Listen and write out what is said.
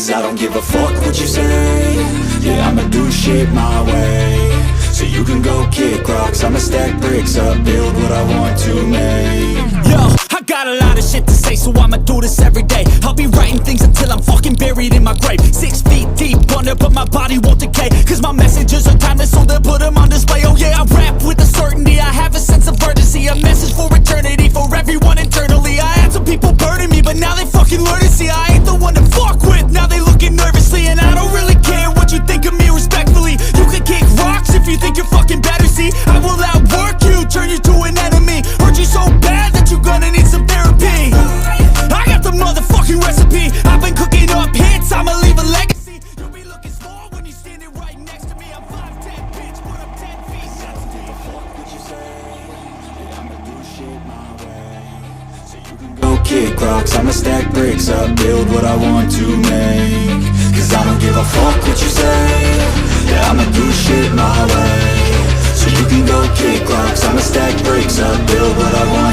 Cause I don't give a fuck what you say. Yeah, I'ma do shit my way. So you can go kick rocks, I'ma stack bricks up, build what I want to make. Yo, I got a lot of shit to say, so I'ma do this every day. I'll be writing things until I'm fucking buried in my grave. 6 feet deep under, but my body won't decay. Cause my messages are timeless, so they'll put them on display. Oh yeah, I rap with a certainty, I have a sense of urgency. A message for eternity, for everyone internally. I had some people burning me, but now they fucking learn to see I ain't the one to fuck with, now they looking nervously. And I don't really care what you think of me, respectfully. You can kick rocks if you think you're fucking better, see. I will outwork you, turn you to an enemy. Hurt you so bad that you're gonna need some therapy. I got the motherfucking recipe, I've been cooking up hits, I'ma leave a legacy. You'll be looking small when you're standing right next to me. I'm 5'10", bitch, but I'm 10 feet. Fuck what you say. Yeah, I'ma do shit my way. So you can go kick rocks, I'ma stack bricks up, build what I want to make. Cause I don't give a fuck what you say. Yeah, I'ma do shit my way. So you can go kick rocks, I'ma stack bricks up, build what I want